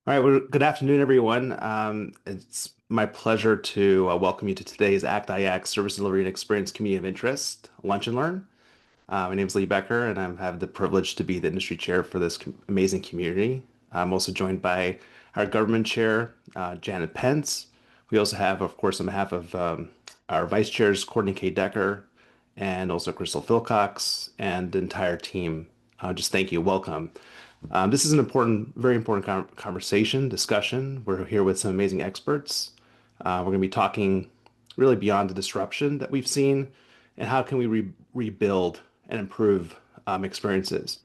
All right, well, good afternoon, everyone. It's my pleasure to welcome you to today's ACT-IAC Service Delivery and Experience Community of Interest Lunch and Learn. My name is Lee Becker, and I have the privilege to be the industry chair for this amazing community. I'm also joined by our government chair, Janet Pence. We also have, of course, on behalf of our vice chairs, Courtney K. Decker, and also Crystal Philcox, and the entire team. Just thank you. Welcome. This is an important, very important conversation, discussion. We're here with some amazing experts. We're going to be talking really beyond the disruption that we've seen and how can we rebuild and improve experiences.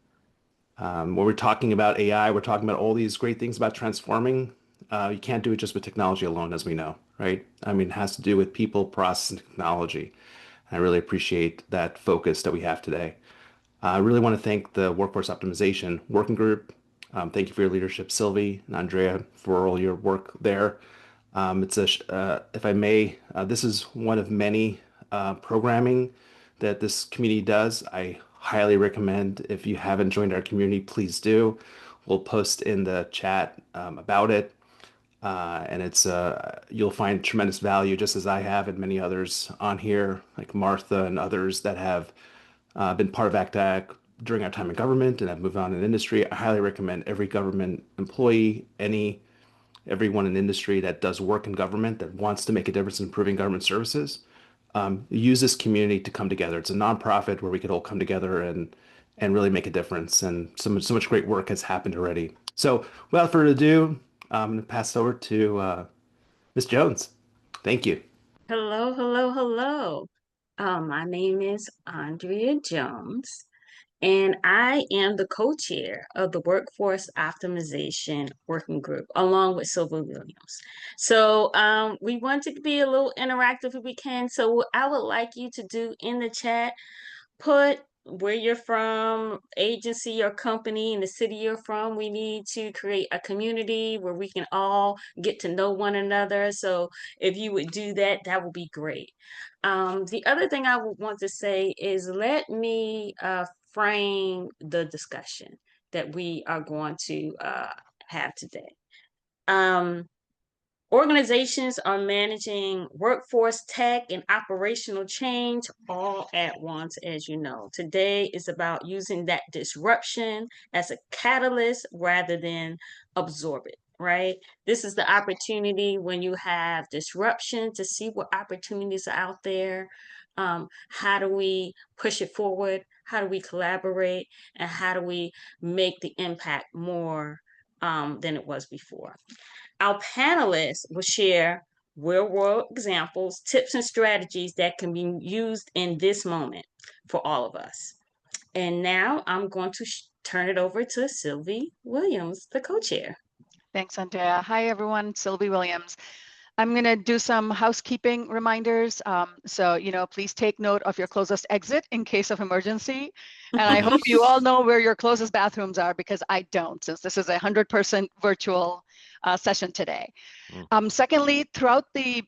When we're talking about AI, we're talking about all these great things about transforming. You can't do it just with technology alone, as we know, right? I mean, it has to do with people, process, and technology. I really appreciate that focus that we have today. I really want to thank the Workforce Optimization Working Group. Thank you for your leadership, Sylvie and Andrea, for all your work there. If I may, this is one of many programming that this community does. I highly recommend if you haven't joined our community, please do. We'll post in the chat about it. And you'll find tremendous value, just as I have and many others on here, like Martha and others that have been part of ACT-IAC during our time in government and have moved on in industry. I highly recommend every government employee, everyone in industry that does work in government that wants to make a difference in improving government services, use this community to come together. It's a nonprofit where we could all come together and really make a difference. And so much great work has happened already. So without further ado, I'm going to pass it over to Ms. Jones. Thank you. Hello, hello, hello. My name is Andrea Jones, and I am the co-chair of the Workforce Optimization Working Group, along with Sylvie Williams. So we want to be a little interactive if we can. So what I would like you to do in the chat, put where you're from, agency or company, and the city you're from. We need to create a community where we can all get to know one another. So if you would do that, that would be great. The other thing I would want to say is let me frame the discussion that we are going to have today. Um, Organizations are managing workforce tech and operational change all at once, as you know. Today is about using that disruption as a catalyst rather than absorb it, right? This is the opportunity when you have disruption to see what opportunities are out there. How do we push it forward? How do we collaborate? And how do we make the impact more than it was before? Our panelists will share real world examples, tips, and strategies that can be used in this moment for all of us. And now I'm going to turn it over to Sylvie Williams, the co chair. Thanks, Andrea. Hi, everyone. Sylvie Williams. I'm going to do some housekeeping reminders. Please take note of your closest exit in case of emergency. And I hope you all know where your closest bathrooms are, because I don't, since this is a 100% virtual session today. Secondly, throughout the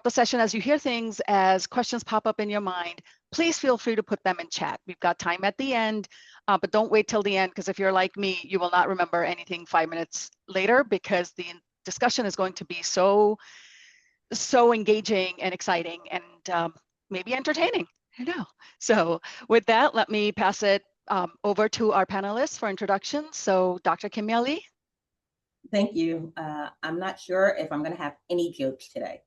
session, as you hear things, as questions pop up in your mind, please feel free to put them in chat. We've got time at the end, but don't wait till the end, because if you're like me, you will not remember anything 5 minutes later, because the discussion is going to be so engaging and exciting and maybe entertaining. I know. So with that, let me pass it over to our panelists for introductions. So Dr. Kimya Lee. Thank you. I'm not sure if I'm going to have any jokes today.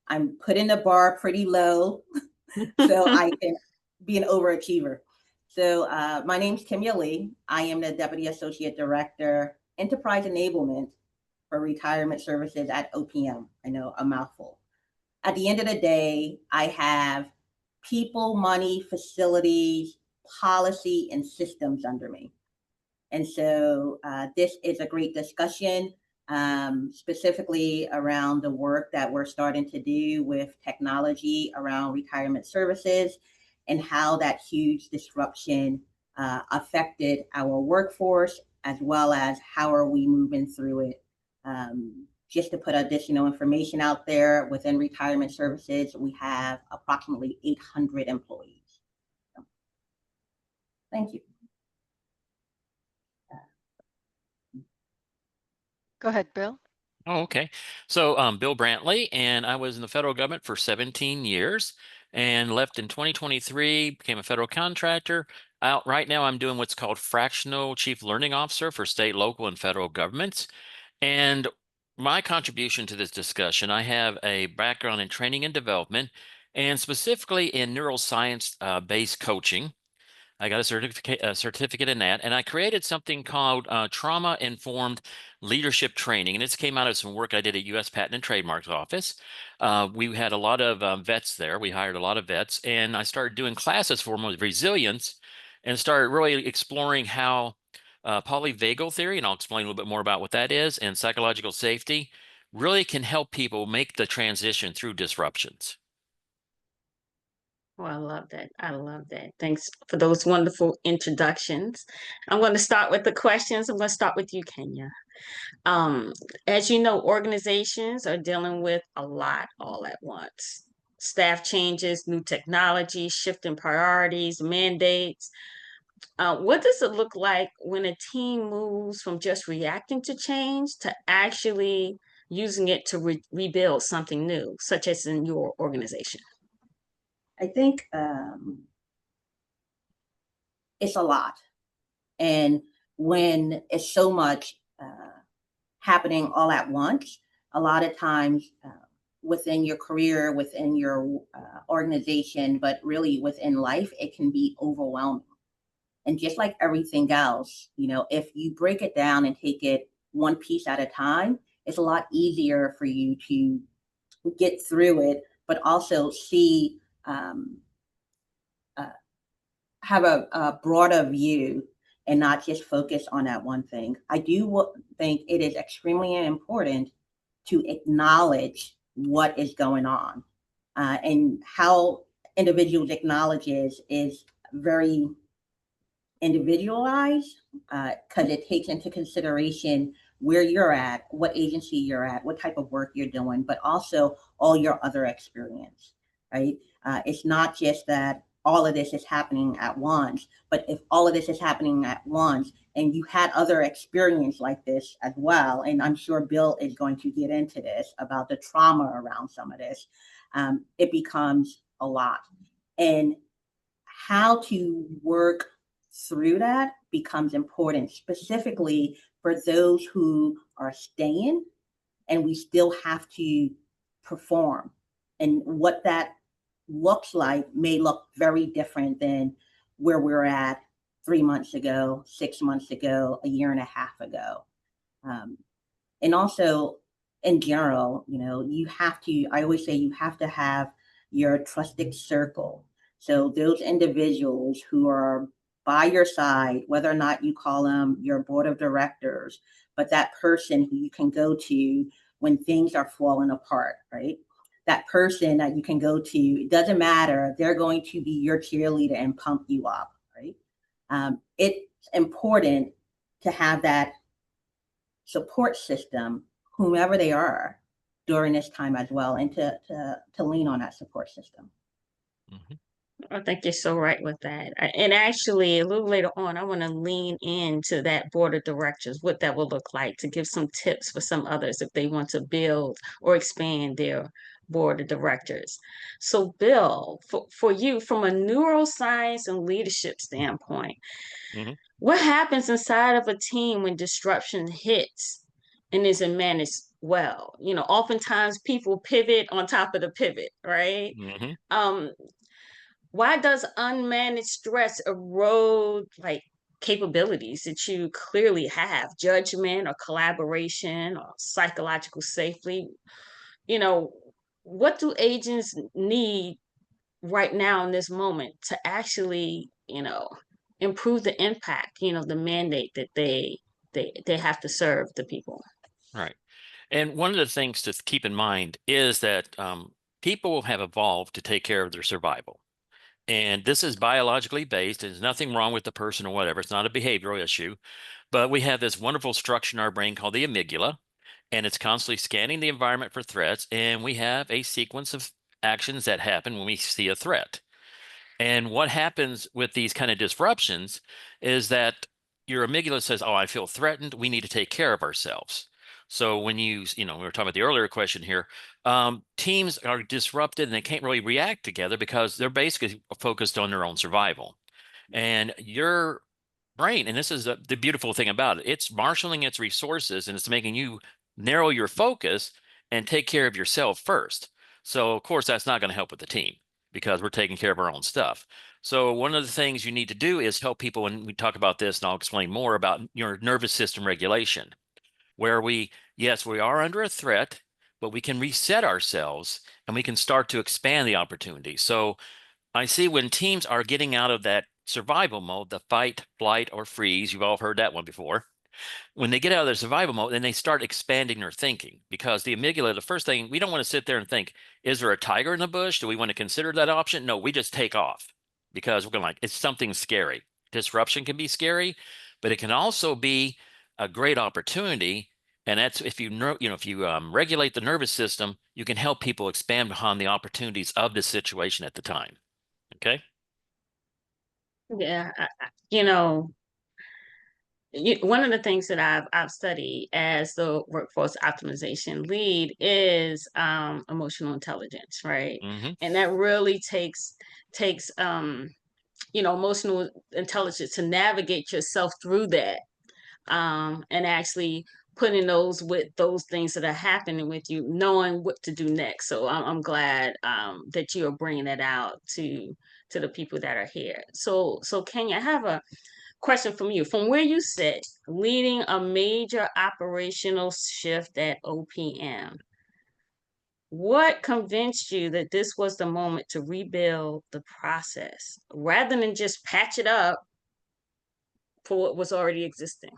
I'm putting the bar pretty low so I can be an overachiever. So my name's Kimya Lee. I am the Deputy Associate Director, Enterprise Enablement for Retirement Services at OPM. I know, a mouthful. At the end of the day, I have people, money, facilities, policy, and systems under me. And so this is a great discussion, specifically around the work that we're starting to do with technology around retirement services and how that huge disruption affected our workforce, as well as how are we moving through it. Just to put additional information out there, within retirement services, we have approximately 800 employees. So, thank you. Go ahead, Bill. Oh, okay. So Bill Brantley, and I was in the federal government for 17 years and left in 2023, became a federal contractor. Out right now, I'm doing what's called fractional chief learning officer for state, local, and federal governments. And my contribution to this discussion, I have a background in training and development, and specifically in neuroscience based coaching. I got a certificate in that, and I created something called trauma-informed leadership training, and this came out of some work I did at U.S. Patent and Trademark Office. We had a lot of vets there. We hired a lot of vets, and I started doing classes for them with resilience, and started really exploring how polyvagal theory, and I'll explain a little bit more about what that is, and psychological safety really can help people make the transition through disruptions. Oh, I love that. I love that. Thanks for those wonderful introductions. I'm going to start with the questions. I'm going to start with you, Kenya. Um, as you know, organizations are dealing with a lot all at once. Staff changes, new technology, shifting priorities, mandates. What does it look like when a team moves from just reacting to change to actually using it to rebuild something new, such as in your organization? I think it's a lot. And when it's so much happening all at once, a lot of times within your career, within your organization, but really within life, it can be overwhelming. And just like everything else, you know, if you break it down and take it one piece at a time, it's a lot easier for you to get through it, but also see, have a broader view and not just focus on that one thing. I do think it is extremely important to acknowledge what is going on, and how individuals acknowledge is very individualized, because it takes into consideration where you're at, what agency you're at, what type of work you're doing, but also all your other experience, right? It's not just that all of this is happening at once, but if all of this is happening at once and you had other experience like this as well, and I'm sure Bill is going to get into this about the trauma around some of this, it becomes a lot. And how to work through that becomes important, specifically for those who are staying and we still have to perform. And what that looks like may look very different than where we're at 3 months ago, 6 months ago, a year and a half ago. And also in general, you know, you have to, I always say you have to have your trusted circle. So those individuals who are by your side, whether or not you call them your board of directors, but that person who you can go to when things are falling apart, right? That person that you can go to, it doesn't matter, they're going to be your cheerleader and pump you up, right? It's important to have that support system, whomever they are, during this time as well, and to lean on that support system. Mm-hmm. I think you're so right with that. And actually, a little later on, I want to lean into that board of directors, what that will look like, to give some tips for some others if they want to build or expand their board of directors. So, Bill, for you, from a neuroscience and leadership standpoint, Mm-hmm. what happens inside of a team when disruption hits and isn't managed well? You know, oftentimes people pivot on top of the pivot, right? Mm-hmm. Why does unmanaged stress erode like capabilities that you clearly have, judgment or collaboration or psychological safety? You know, what do agents need right now in this moment to actually, you know, improve the impact, you know, the mandate that they have to serve the people? Right. And one of the things to keep in mind is that people have evolved to take care of their survival. And this is biologically based. There's nothing wrong with the person or whatever. It's not a behavioral issue. But we have this wonderful structure in our brain called the amygdala, and it's constantly scanning the environment for threats. And we have a sequence of actions that happen when we see a threat. And what happens with these kind of disruptions is that your amygdala says, oh, I feel threatened. We need to take care of ourselves. So when we were talking about the earlier question here, teams are disrupted and they can't really react together because they're basically focused on their own survival. And your brain, and this is the beautiful thing about it, it's marshaling its resources and it's making you narrow your focus and take care of yourself first. So of course that's not going to help with the team because we're taking care of our own stuff. So one of the things you need to do is help people, when we talk about this, and I'll explain more about your nervous system regulation, where yes, we are under a threat, but we can reset ourselves and we can start to expand the opportunity. So I see when teams are getting out of that survival mode, the fight, flight, or freeze, you've all heard that one before. When they get out of their survival mode, then they start expanding their thinking, because the amygdala, the first thing, we don't want to sit there and think, is there a tiger in the bush? Do we want to consider that option? No, we just take off because we're going it's something scary. Disruption can be scary, but it can also be a great opportunity. And that's if you regulate the nervous system, you can help people expand upon the opportunities of the situation at the time. Okay. Yeah, one of the things that I've studied as the workforce optimization lead is emotional intelligence, right? Mm-hmm. And that really takes emotional intelligence to navigate yourself through that, and actually putting those things that are happening with you, knowing what to do next. So I'm glad that you are bringing that out to the people that are here. So Kenya, I have a question from you. From where you sit, leading a major operational shift at OPM, what convinced you that this was the moment to rebuild the process rather than just patch it up for what was already existing?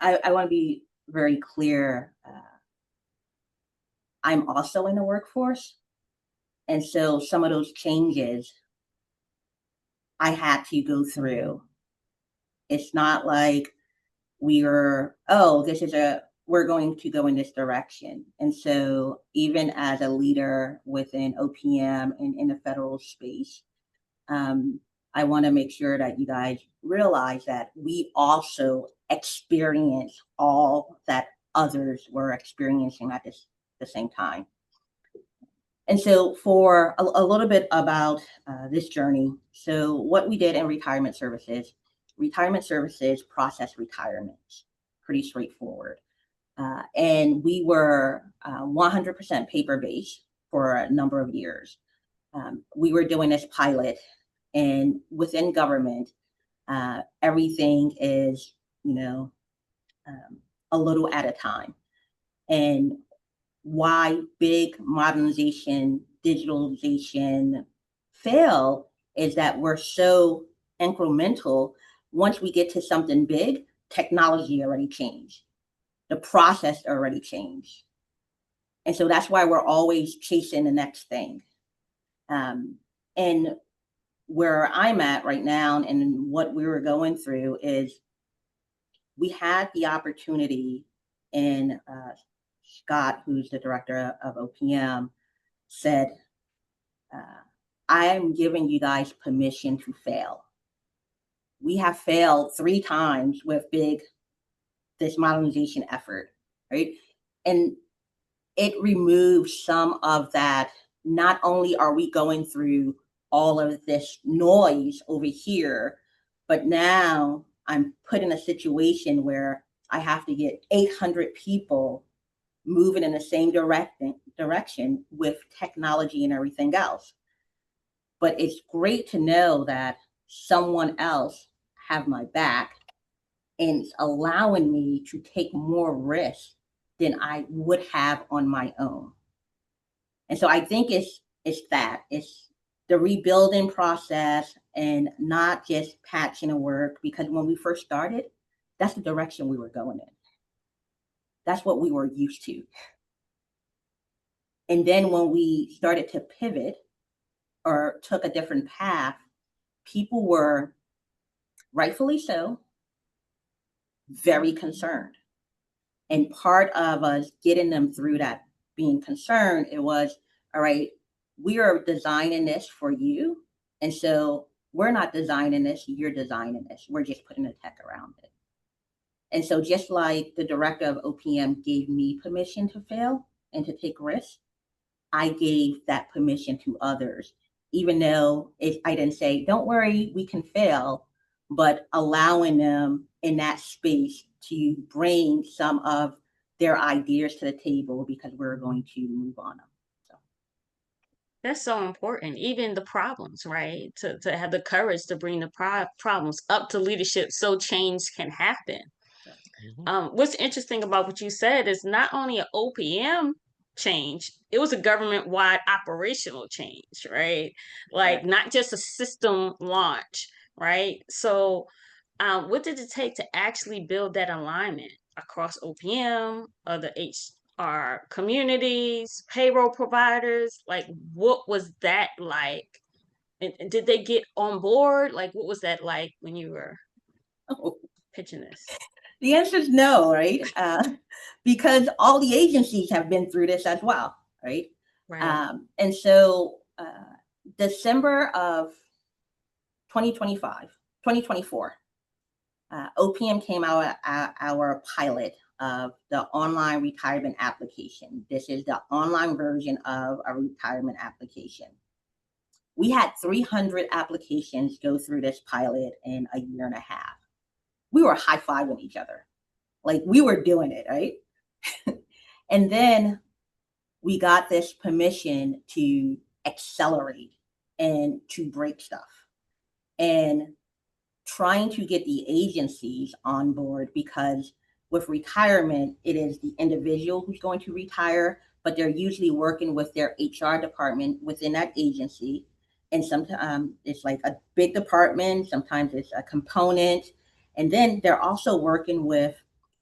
I want to be very clear. I'm also in the workforce. And so some of those changes I had to go through. It's not like we're going to go in this direction. And so even as a leader within OPM and in the federal space, I want to make sure that you guys realize that we also experience all that others were experiencing at the same time. And so for a little bit about this journey, so what we did in retirement services process retirements, pretty straightforward. And we were 100% paper-based for a number of years. We were doing this pilot, and within government, everything is, a little at a time. And why big modernization, digitalization fail is that we're so incremental. Once we get to something big, technology already changed. The process already changed. And so that's why we're always chasing the next thing. And where I'm at right now and what we were going through is we had the opportunity, and Scott, who's the director of OPM, said, I am giving you guys permission to fail. We have failed 3 times with this modernization effort, right? And it removes some of that. Not only are we going through all of this noise over here, but now I'm put in a situation where I have to get 800 people moving in the same direction with technology and everything else. But it's great to know that someone else have my back and it's allowing me to take more risk than I would have on my own. And so I think it's the rebuilding process and not just patching the work, because when we first started, that's the direction we were going in. That's what we were used to. And then when we started to pivot or took a different path, people were, rightfully so, very concerned. And part of us getting them through that being concerned, it was, all right, we are designing this for you. And so we're not designing this, you're designing this. We're just putting the tech around it. And so just like the director of OPM gave me permission to fail and to take risks, I gave that permission to others, even though I didn't say, don't worry, we can fail, but allowing them in that space to bring some of their ideas to the table because we're going to move on them. So. That's so important. Even the problems, right? To have the courage to bring the problems up to leadership so change can happen. What's interesting about what you said is not only an OPM change, it was a government-wide operational change, right? Like Right. not just a system launch, right? So what did it take to actually build that alignment across OPM, other HR communities, payroll providers? Like, what was that like? And did they get on board? Like, what was that like when you were pitching this? The answer is no, right? Because all the agencies have been through this as well, right? Right. And so December of 2024, OPM came out our pilot of the online retirement application. This is the online version of a retirement application. We had 300 applications go through this pilot in a year and a half. We were high-fiving each other. Like we were doing it, right? And then we got this permission to accelerate and to break stuff. And trying to get the agencies on board, because with retirement, it is the individual who's going to retire, but they're usually working with their HR department within that agency. And sometimes it's like a big department, sometimes it's a component. And then they're also working with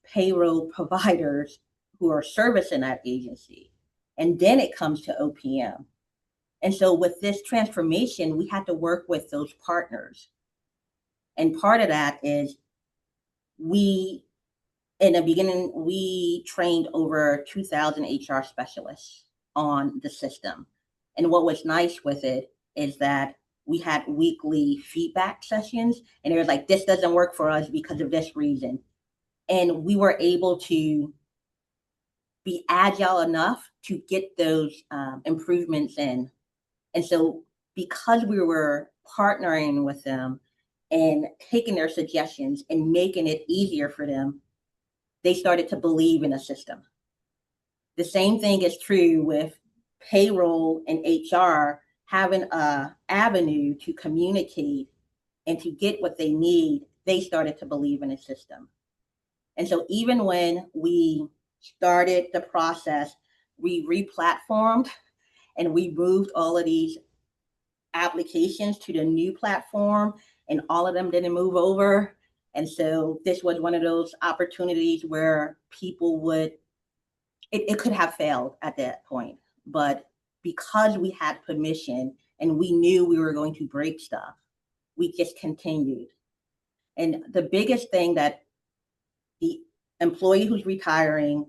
payroll providers who are servicing that agency. And then it comes to OPM. And so with this transformation, we had to work with those partners. And part of that is in the beginning, we trained over 2,000 HR specialists on the system. And what was nice with it is that we had weekly feedback sessions, and it was like, this doesn't work for us because of this reason. And we were able to be agile enough to get those improvements in. And so because we were partnering with them and taking their suggestions and making it easier for them, they started to believe in the system. The same thing is true with payroll and HR having an avenue to communicate and to get what they need. They started to believe in the system. And so even when we started the process, we re-platformed and we moved all of these applications to the new platform, and all of them didn't move over. And so this was one of those opportunities where people would, it could have failed at that point. But because we had permission and we knew we were going to break stuff, we just continued. And the biggest thing that the employee who's retiring,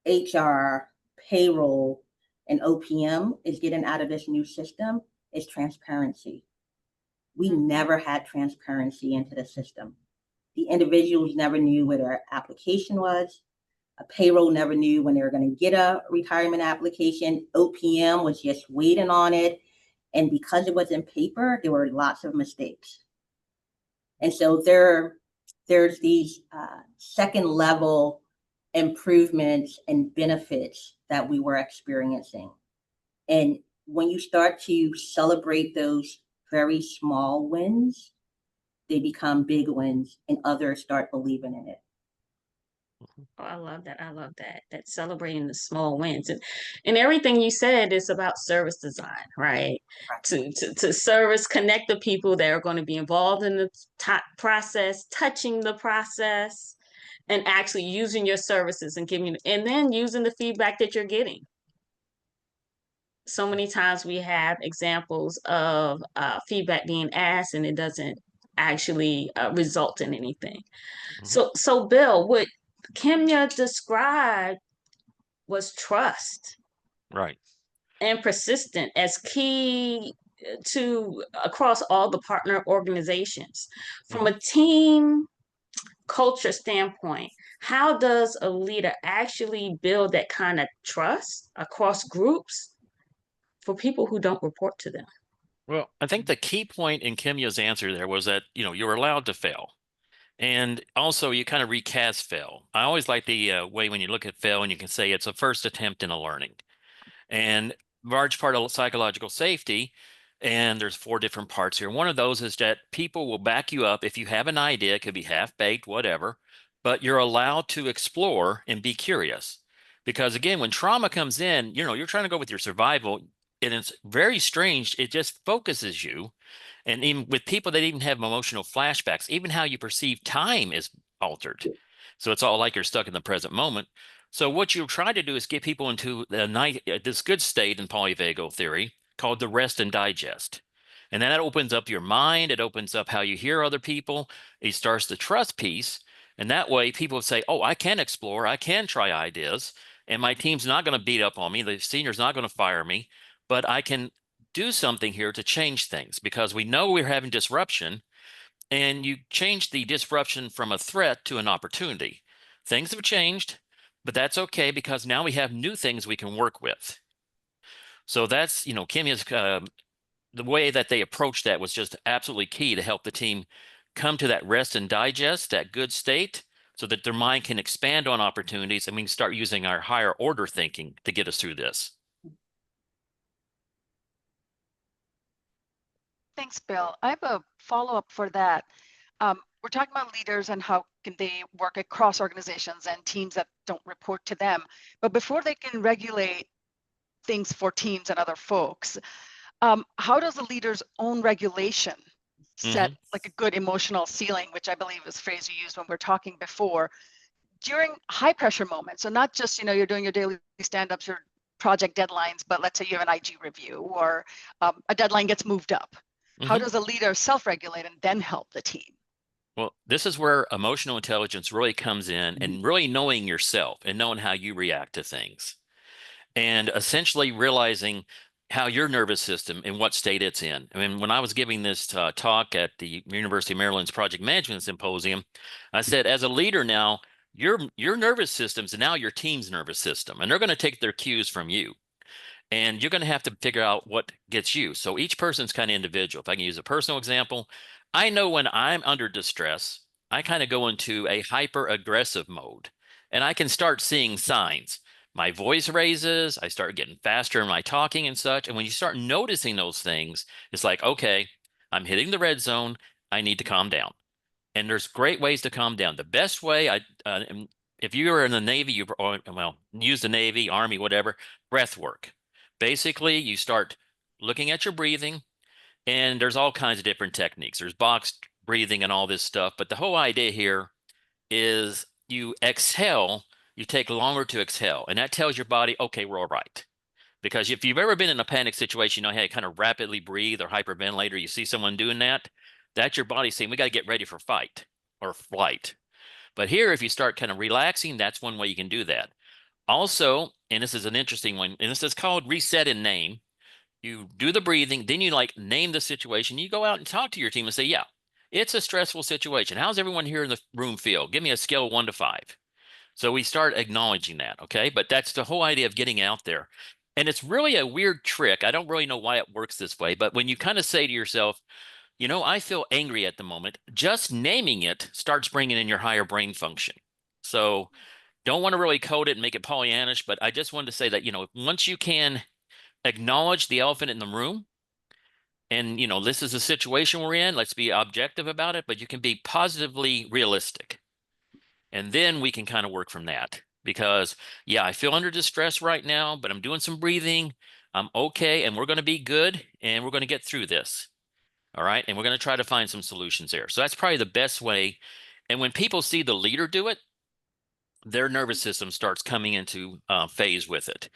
HR, payroll, and OPM is getting out of this new system is transparency. We never had transparency into the system. The individuals never knew where their application was. A payroll never knew when they were going to get a retirement application. OPM was just waiting on it. And because it was in paper, there were lots of mistakes. And so there's these second level improvements and benefits that we were experiencing. And when you start to celebrate those very small wins, they become big wins and others start believing in it. Oh, I love that. I love that. That celebrating the small wins, and everything you said is about service design, right? To service, connect the people that are going to be involved in the process, touching the process, and actually using your services and giving, and then using the feedback that you're getting. So many times we have examples of feedback being asked and it doesn't actually result in anything. So Bill, what Kimya described was trust. Right. And persistent as key to across all the partner organizations. From a team culture standpoint, how does a leader actually build that kind of trust across groups for people who don't report to them? Well, I think the key point in Kimya's answer there was that, you're allowed to fail. And also you kind of recast fail. I always like the way when you look at fail and you can say it's a first attempt in a learning. And large part of psychological safety, and there's 4 different parts here. One of those is that people will back you up if you have an idea, it could be half-baked, whatever, but you're allowed to explore and be curious. Because again, when trauma comes in, you're trying to go with your survival, and it's very strange. It just focuses you. And even with people that even have emotional flashbacks, even how you perceive time is altered. So it's all like you're stuck in the present moment. So what you try to do is get people into this good state in polyvagal theory called the rest and digest. And then that opens up your mind. It opens up how you hear other people. It starts the trust piece. And that way people say, oh, I can explore. I can try ideas. And my team's not going to beat up on me. The senior's not going to fire me. But I can do something here to change things because we know we're having disruption. And you change the disruption from a threat to an opportunity. Things have changed, but that's okay because now we have new things we can work with. So that's, Kimya's, the way that they approached that was just absolutely key to help the team come to that rest and digest, that good state, so that their mind can expand on opportunities and we can start using our higher order thinking to get us through this. Thanks, Bill. I have a follow-up for that. We're talking about leaders and how can they work across organizations and teams that don't report to them. But before they can regulate things for teams and other folks, how does the leader's own regulation set like a good emotional ceiling, which I believe is a phrase you used when we were talking before, during high pressure moments? So not just, you're doing your daily stand-ups, your project deadlines, but let's say you have an IG review or a deadline gets moved up. How does a leader self-regulate and then help the team? Well, this is where emotional intelligence really comes in and really knowing yourself and knowing how you react to things and essentially realizing how your nervous system and what state it's in. I mean, when I was giving this talk at the University of Maryland's Project Management Symposium, I said, as a leader now, your nervous system's now your team's nervous system, and they're going to take their cues from you. And you're going to have to figure out what gets you. So each person's kind of individual. If I can use a personal example, I know when I'm under distress, I kind of go into a hyper aggressive mode and I can start seeing signs. My voice raises, I start getting faster in my talking and such. And when you start noticing those things, it's like, okay, I'm hitting the red zone. I need to calm down. And there's great ways to calm down. The best way, if you were in the Navy, use the Navy, Army, whatever, breath work. Basically, you start looking at your breathing, and there's all kinds of different techniques. There's box breathing and all this stuff. But the whole idea here is you exhale, you take longer to exhale. And that tells your body, okay, we're all right. Because if you've ever been in a panic situation, how you kind of rapidly breathe or hyperventilate, or you see someone doing that, that's your body saying, we got to get ready for fight or flight. But here, if you start kind of relaxing, that's one way you can do that. Also, and this is an interesting one, and this is called reset and name. You do the breathing, then you name the situation. You go out and talk to your team and say, yeah, it's a stressful situation. How's everyone here in the room feel? Give me a scale of 1 to 5. So we start acknowledging that, okay? But that's the whole idea of getting out there. And it's really a weird trick. I don't really know why it works this way, but when you kind of say to yourself, I feel angry at the moment, just naming it starts bringing in your higher brain function. So don't want to really code it and make it Pollyannish, but I just wanted to say that, once you can acknowledge the elephant in the room, and, this is a situation we're in, let's be objective about it, but you can be positively realistic. And then we can kind of work from that because, yeah, I feel under distress right now, but I'm doing some breathing. I'm okay. And we're going to be good and we're going to get through this. All right. And we're going to try to find some solutions there. So that's probably the best way. And when people see the leader do it, their nervous system starts coming into phase with it.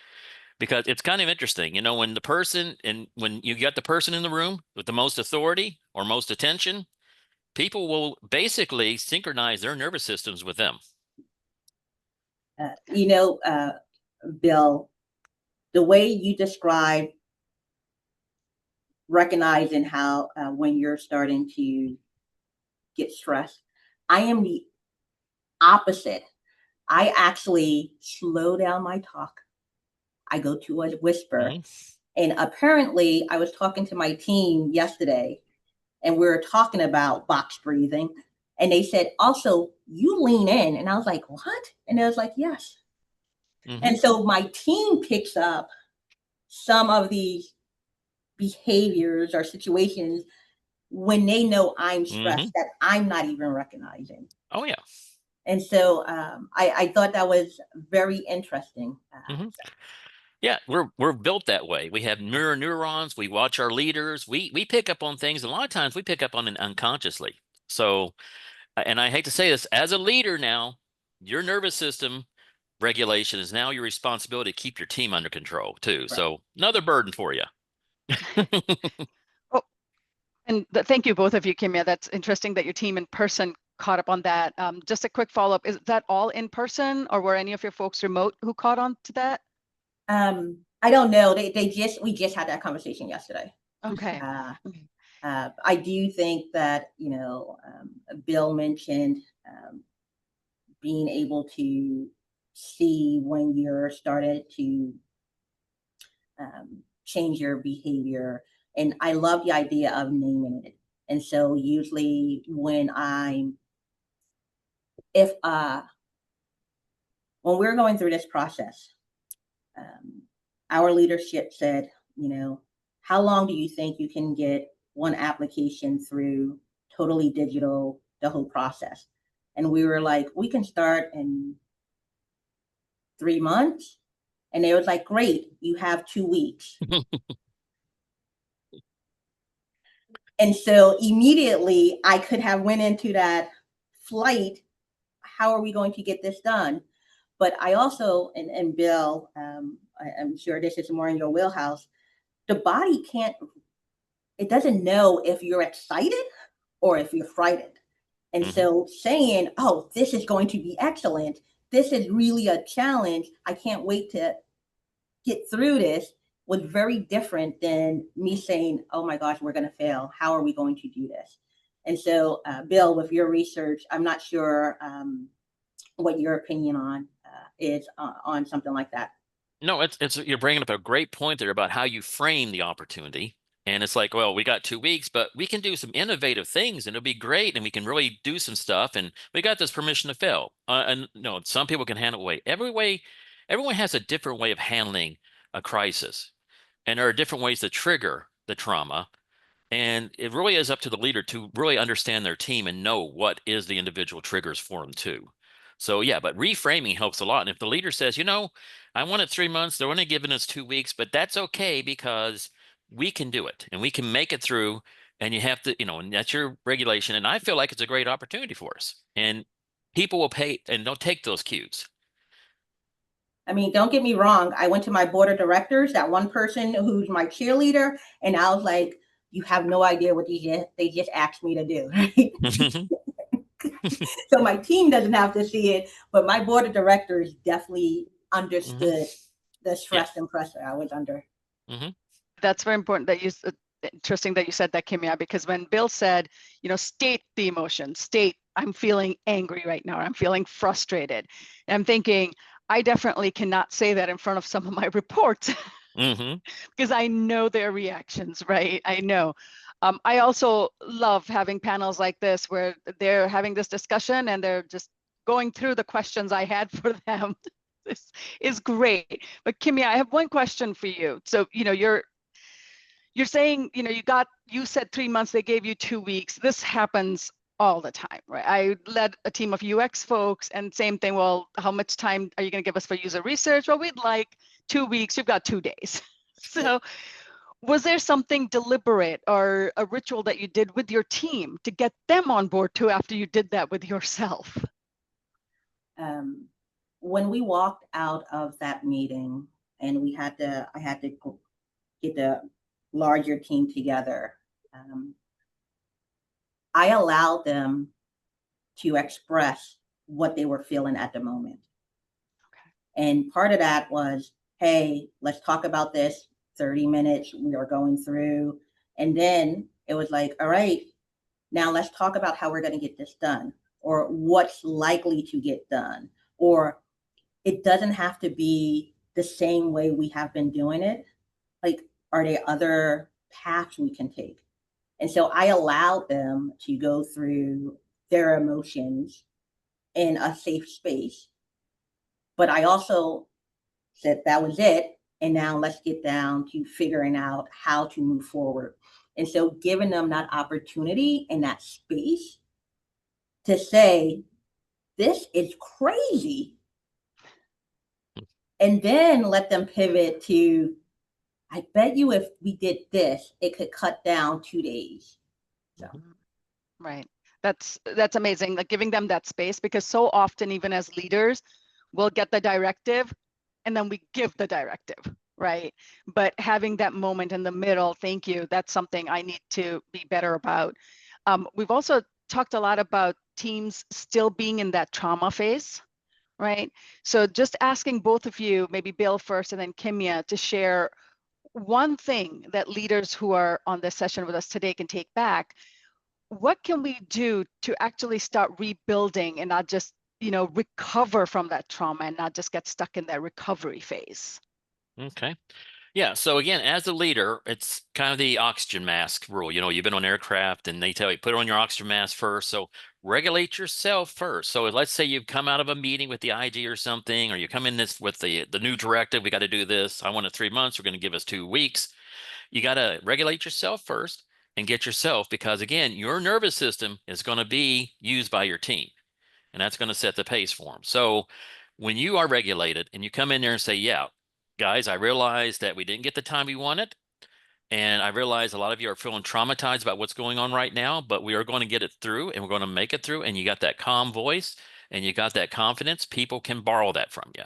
Because it's kind of interesting, when when you get the person in the room with the most authority or most attention, people will basically synchronize their nervous systems with them. Bill, the way you describe recognizing how when you're starting to get stressed, I am the opposite. I actually slow down my talk. I go to a whisper. And apparently I was talking to my team yesterday and we were talking about box breathing. And they said, also, you lean in. And I was like, what? And I was like, yes. And so my team picks up some of these behaviors or situations when they know I'm stressed that I'm not even recognizing. Oh, yeah. And so I thought that was very interesting. Yeah, we're built that way. We have neurons. We watch our leaders. We pick up on things. A lot of times we pick up on it unconsciously. So, and I hate to say this, as a leader now, your nervous system regulation is now your responsibility to keep your team under control too. Right. So another burden for you. Oh, and thank you both of you, Kimya. That's interesting that your team in person caught up on that. Just a quick follow-up, is that all in person or were any of your folks remote who caught on to that? I don't know. We just had that conversation yesterday. Okay. I do think that, Bill mentioned being able to see when you're started to change your behavior. And I love the idea of naming it. And so usually when when we're going through this process, our leadership said, how long do you think you can get one application through totally digital, the whole process? And we were like, we can start in 3 months. And they was like, great, you have 2 weeks. And so immediately I could have went into that flight. How are we going to get this done? But I also, and Bill, I'm sure this is more in your wheelhouse, the body it doesn't know if you're excited or if you're frightened. And so saying, oh, this is going to be excellent. This is really a challenge. I can't wait to get through this was very different than me saying, oh my gosh, we're going to fail. How are we going to do this? And so, Bill, with your research, I'm not sure what your opinion is on something like that. No, it's you're bringing up a great point there about how you frame the opportunity. And it's like, well, we got 2 weeks, but we can do some innovative things and it'll be great. And we can really do some stuff. And we got this permission to fail. And no, some people can handle it everyone has a different way of handling a crisis. And there are different ways to trigger the trauma. And it really is up to the leader to really understand their team and know what is the individual triggers for them too. So yeah, but reframing helps a lot. And if the leader says, I want it 3 months, they're only giving us 2 weeks, but that's okay because we can do it and we can make it through. And you have to, and that's your regulation. And I feel like it's a great opportunity for us. And people will pay and they'll take those cues. I mean, don't get me wrong. I went to my board of directors, that one person who's my cheerleader, and I was like, you have no idea what they just asked me to do. Right? So my team doesn't have to see it, but my board of directors definitely understood the stress and pressure I was under. That's very important that interesting that you said that, Kimya, because when Bill said, state the emotion, I'm feeling angry right now, or I'm feeling frustrated. And I'm thinking, I definitely cannot say that in front of some of my reports because I know their reactions, right? I know. I also love having panels like this where they're having this discussion and they're just going through the questions I had for them. This is great. But Kimya, I have one question for you. So, you're saying, you said 3 months, they gave you 2 weeks. This happens all the time, right? I led a team of UX folks and same thing. Well, how much time are you going to give us for user research? Well, we'd like 2 weeks. You've got 2 days. So was there something deliberate or a ritual that you did with your team to get them on board too after you did that with yourself? When we walked out of that meeting and I had to get the larger team together, I allowed them to express what they were feeling at the moment. Okay. And part of that was, hey, let's talk about this. 30 minutes we are going through. And then it was like, all right, now let's talk about how we're going to get this done or what's likely to get done or it doesn't have to be the same way we have been doing it. Like, are there other paths we can take? And so I allowed them to go through their emotions in a safe space. But I also said that was it. And now let's get down to figuring out how to move forward. And so giving them that opportunity and that space to say, this is crazy. And then let them pivot to, I bet you if we did this, it could cut down 2 days. So. Right. That's amazing. Like giving them that space, because so often, even as leaders, we'll get the directive and then we give the directive, right? But having that moment in the middle, thank you, that's something I need to be better about. We've also talked a lot about teams still being in that trauma phase, right? So just asking both of you, maybe Bill first and then Kimya, to share one thing that leaders who are on this session with us today can take back. What can we do to actually start rebuilding and not just, recover from that trauma and not just get stuck in that recovery phase? Okay. Yeah. So again, as a leader, it's kind of the oxygen mask rule. You've been on aircraft and they tell you put on your oxygen mask first. So regulate yourself first. So let's say you've come out of a meeting with the IG or something, or you come in this with the new directive. We got to do this. I want it 3 months. We're going to give us 2 weeks. You got to regulate yourself first and get yourself, because again, your nervous system is going to be used by your team, and that's going to set the pace for them. So when you are regulated and you come in there and say, yeah, guys, I realize that we didn't get the time we wanted. And I realize a lot of you are feeling traumatized about what's going on right now, but we are going to get it through and we're going to make it through. And you got that calm voice and you got that confidence. People can borrow that from you.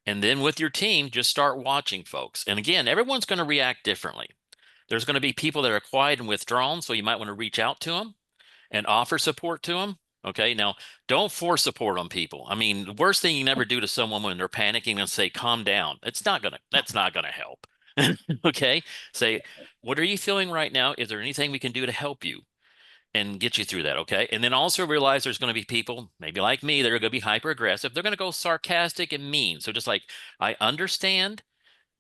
And then with your team, just start watching folks. And again, everyone's going to react differently. There's going to be people that are quiet and withdrawn. So you might want to reach out to them and offer support to them. Okay. Now, don't force support on people. I mean, the worst thing you can ever do to someone when they're panicking and say, calm down. That's not going to help. Okay. Say, what are you feeling right now? Is there anything we can do to help you and get you through that? Okay. And then also realize there's going to be people, maybe like me, that are going to be hyper aggressive. They're going to go sarcastic and mean. So just like, I understand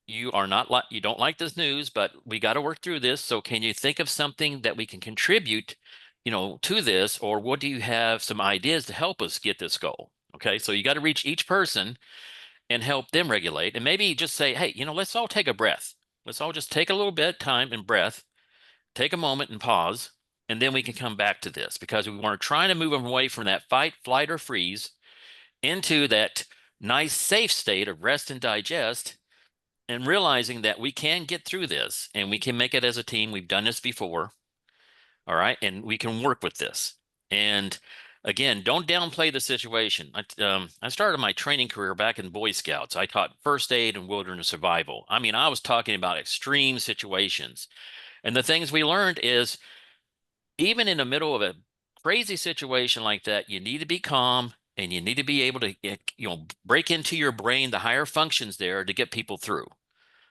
you don't like this news, but we got to work through this. So can you think of something that we can contribute, to this, or what do you have some ideas to help us get this goal? Okay. So you got to reach each person and help them regulate, and maybe just say, hey, let's all take a breath. Let's all just take a little bit of time and breath, take a moment and pause, and then we can come back to this, because we want to try to move them away from that fight, flight, or freeze into that nice, safe state of rest and digest, and realizing that we can get through this and we can make it as a team. We've done this before. All right. And we can work with this. And again, don't downplay the situation. I started my training career back in Boy Scouts. I taught first aid and wilderness survival. I mean, I was talking about extreme situations. And the things we learned is, even in the middle of a crazy situation like that, you need to be calm and you need to be able to, break into your brain the higher functions there to get people through.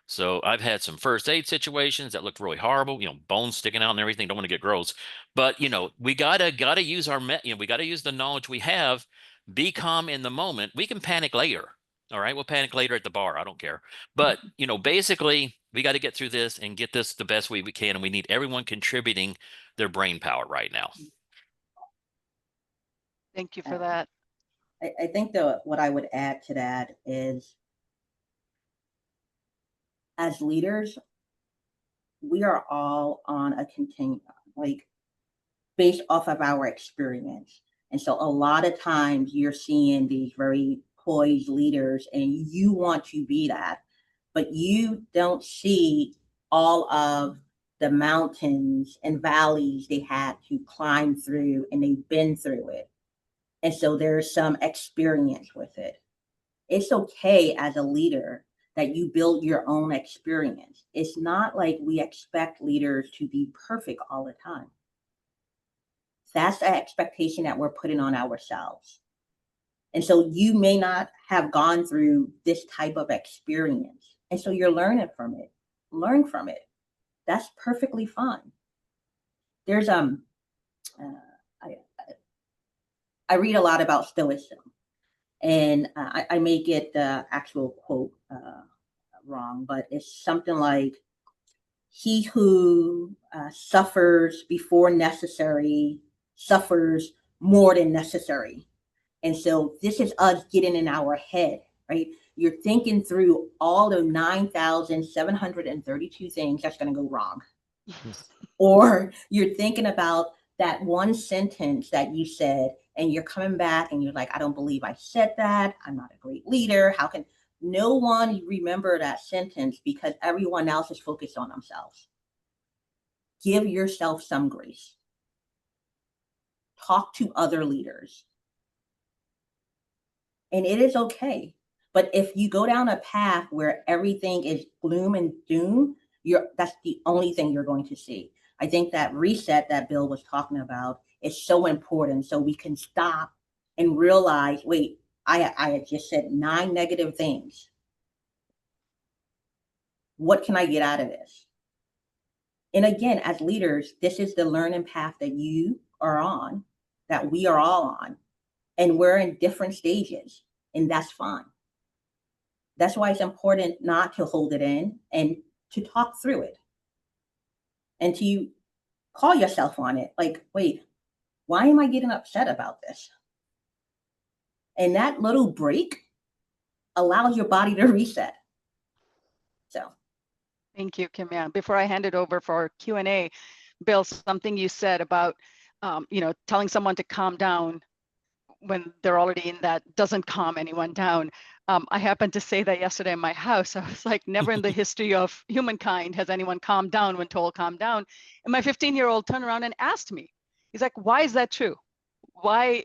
So I've had some first aid situations that looked really horrible, bones sticking out and everything. Don't want to get gross, but we gotta use we gotta use the knowledge we have. Be calm in the moment. We can panic later. All right, we'll panic later at the bar. I don't care. But basically, we got to get through this and get this the best way we can, and we need everyone contributing their brain power right now. Thank you for that. I think what I would add to that is, as leaders, we are all on a continuum, like based off of our experience. And so a lot of times you're seeing these very poised leaders and you want to be that, but you don't see all of the mountains and valleys they had to climb through, and they've been through it. And so there's some experience with it. It's okay as a leader that you build your own experience. It's not like we expect leaders to be perfect all the time. That's the expectation that we're putting on ourselves. And so you may not have gone through this type of experience. And so you're learning from it. Learn from it. That's perfectly fine. There's I read a lot about Stoicism. And I may get the actual quote wrong, but it's something like, he who suffers before necessary suffers more than necessary. And so this is us getting in our head, right? You're thinking through all the 9,732 things that's going to go wrong. Or you're thinking about that one sentence that you said, and you're coming back and you're like, I don't believe I said that. I'm not a great leader. How can no one remember that sentence, because everyone else is focused on themselves? Give yourself some grace. Talk to other leaders. And it is okay. But if you go down a path where everything is gloom and doom, that's the only thing you're going to see. I think that reset that Bill was talking about is so important, so we can stop and realize, wait, I had just said 9 negative things. What can I get out of this? And again, as leaders, this is the learning path that you are on, that we are all on, and we're in different stages, and that's fine. That's why it's important not to hold it in and to talk through it and to call yourself on it. Like, wait, why am I getting upset about this? And that little break allows your body to reset. So. Thank you, Kimya. Before I hand it over for Q&A, Bill, something you said about, telling someone to calm down when they're already in that doesn't calm anyone down. I happened to say that yesterday in my house. I was like, never in the history of humankind has anyone calmed down when told calm down. And my 15-year-old turned around and asked me, he's like, why is that true? Why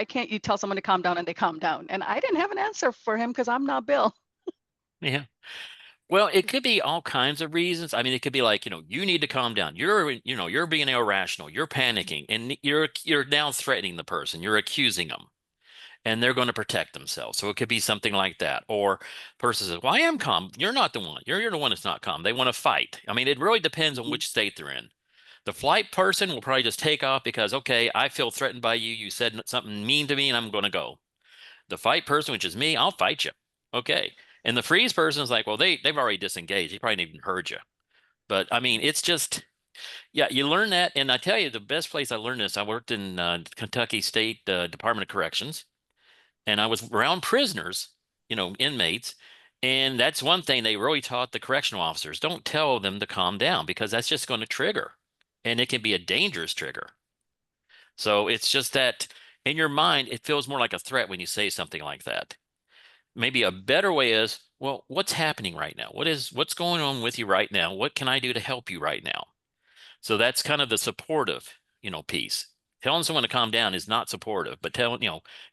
can't you tell someone to calm down and they calm down? And I didn't have an answer for him because I'm not Bill. Yeah. Well, it could be all kinds of reasons. I mean, it could be like, you need to calm down. You're being irrational. You're panicking, and you're now threatening the person. You're accusing them, and they're going to protect themselves. So it could be something like that. Or person says, well, I am calm. You're not the one. You're the one that's not calm. They want to fight. I mean, it really depends on which state they're in. The flight person will probably just take off because, okay, I feel threatened by you. You said something mean to me, and I'm going to go. The fight person, which is me, I'll fight you. Okay. And the freeze person is like, well, they've already disengaged. They probably didn't even heard you. But I mean, it's just, yeah, you learn that. And I tell you, the best place I learned this, I worked in Kentucky State Department of Corrections, and I was around prisoners, inmates. And that's one thing they really taught the correctional officers. Don't tell them to calm down, because that's just going to trigger. And it can be a dangerous trigger. So it's just that in your mind, it feels more like a threat when you say something like that. Maybe a better way is, well, what's happening right now? What's going on with you right now? What can I do to help you right now? So that's kind of the supportive, piece. Telling someone to calm down is not supportive, but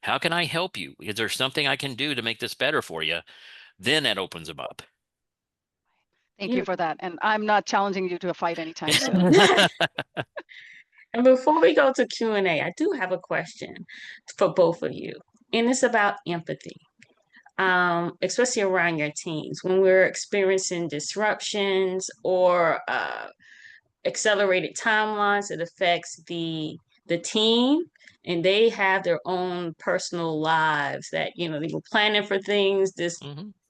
how can I help you? Is there something I can do to make this better for you? Then that opens them up. Thank you for that. And I'm not challenging you to a fight anytime soon. And before we go to Q&A, I do have a question for both of you. And it's about empathy, especially around your teams. When we're experiencing disruptions or accelerated timelines, it affects the team, and they have their own personal lives that they were planning for things. This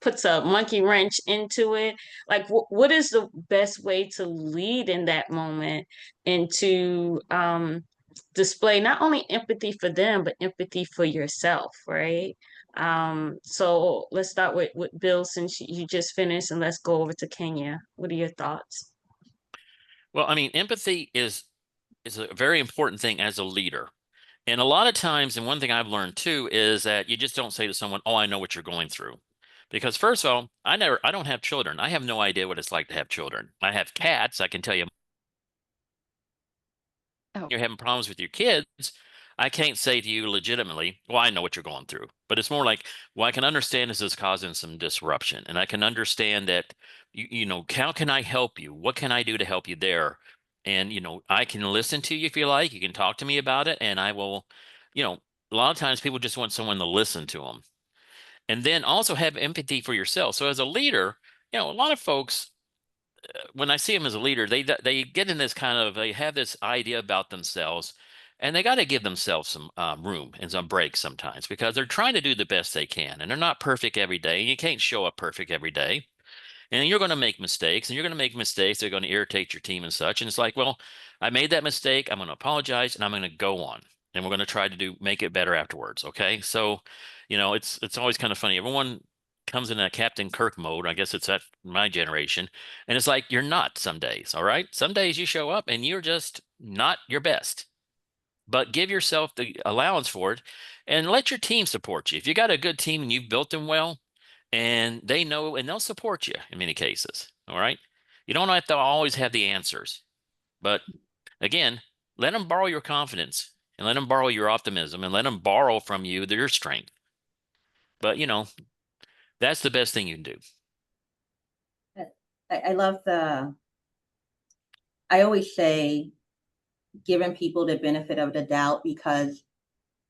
puts a monkey wrench into it. Like, what is the best way to lead in that moment and to display not only empathy for them but empathy for yourself, right? So let's start with Bill, since you just finished, and let's go over to Kimya. What are your thoughts? Well, I mean, empathy is a very important thing as a leader. And a lot of times, and one thing I've learned too, is that you just don't say to someone, oh, I know what you're going through. Because first of all, I don't have children. I have no idea what it's like to have children. I have cats. I can tell you, you're having problems with your kids. I can't say to you legitimately, well, I know what you're going through. But it's more like, well, I can understand this is causing some disruption. And I can understand that, how can I help you? What can I do to help you there? And, I can listen to you if you like. You can talk to me about it. And I will, a lot of times people just want someone to listen to them. And then also have empathy for yourself. So as a leader, a lot of folks, when I see them as a leader, they get in this they have this idea about themselves, And they got to give themselves some room and some breaks sometimes because they're trying to do the best they can. And they're not perfect every day. And you can't show up perfect every day. And you're going to make mistakes, and you're going to make mistakes. They're going to irritate your team and such. And it's like, well, I made that mistake. I'm going to apologize, and I'm going to go on. And we're going to try to make it better afterwards. Okay. So, it's always kind of funny. Everyone comes in a Captain Kirk mode. I guess it's at my generation. And it's like, you're not some days. All right. Some days you show up and you're just not your best. But give yourself the allowance for it and let your team support you. If you got a good team and you've built them well, and they know and they'll support you in many cases. All right. You don't have to always have the answers, but again, let them borrow your confidence and let them borrow your optimism and let them borrow from you your strength. But that's the best thing you can do. I love I always say, giving people the benefit of the doubt, because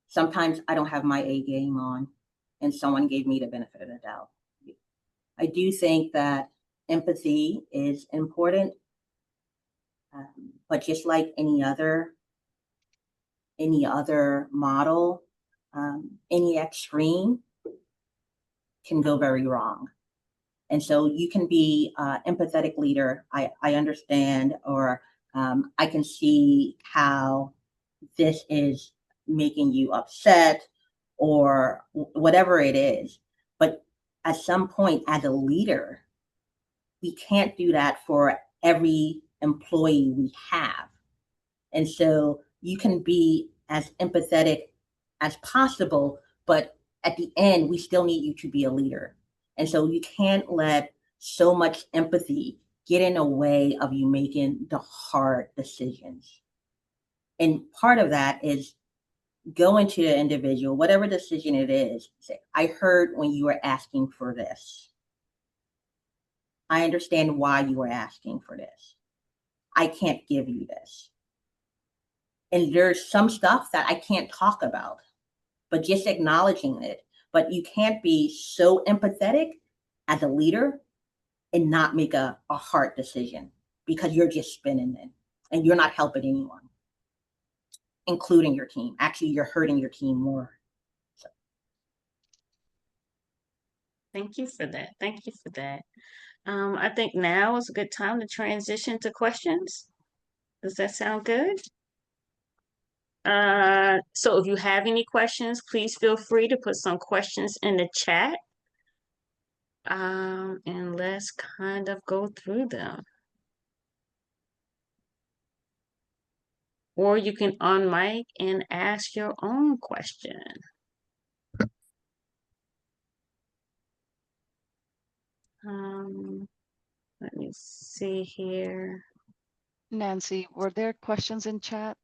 sometimes I don't have my A game on and someone gave me the benefit of the doubt. I do think that empathy is important, but just like any other model, any extreme can go very wrong. And so you can be an empathetic leader. I understand, or I can see how this is making you upset or whatever it is. But at some point, as a leader, we can't do that for every employee we have. And so you can be as empathetic as possible, but at the end, we still need you to be a leader. And so you can't let so much empathy get in the way of you making the hard decisions. And part of that is going to the individual, whatever decision it is, say, I heard when you were asking for this. I understand why you were asking for this. I can't give you this. And there's some stuff that I can't talk about, but just acknowledging it. But you can't be so empathetic as a leader and not make a hard decision, because you're just spinning it and you're not helping anyone, including your team. Actually, you're hurting your team more. So. Thank you for that. Thank you for that. I think now is a good time to transition to questions. Does that sound good? So if you have any questions, please feel free to put some questions in the chat. And let's kind of go through them. Or you can unmic and ask your own question. Let me see here. Nancy, were there questions in chat?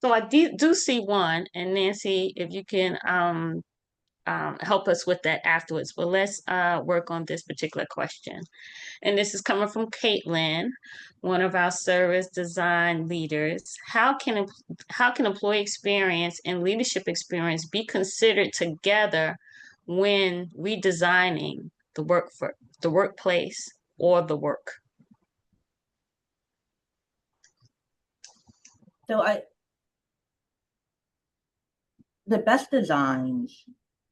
So I do see one, and Nancy, if you can help us with that afterwards. But let's work on this particular question. And this is coming from Caitlin, one of our service design leaders. How can employee experience and leadership experience be considered together when redesigning the workplace or the work? So the best designs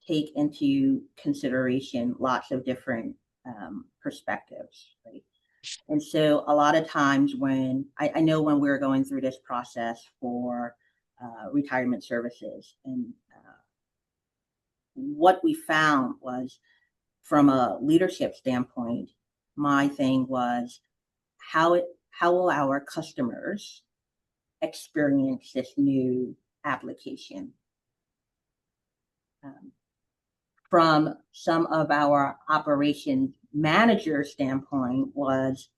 take into consideration lots of different perspectives, right? And so a lot of times when I know when we're going through this process for retirement services, and what we found was, from a leadership standpoint, my thing was how will our customers experience this new application? From some of our operations manager standpoint was,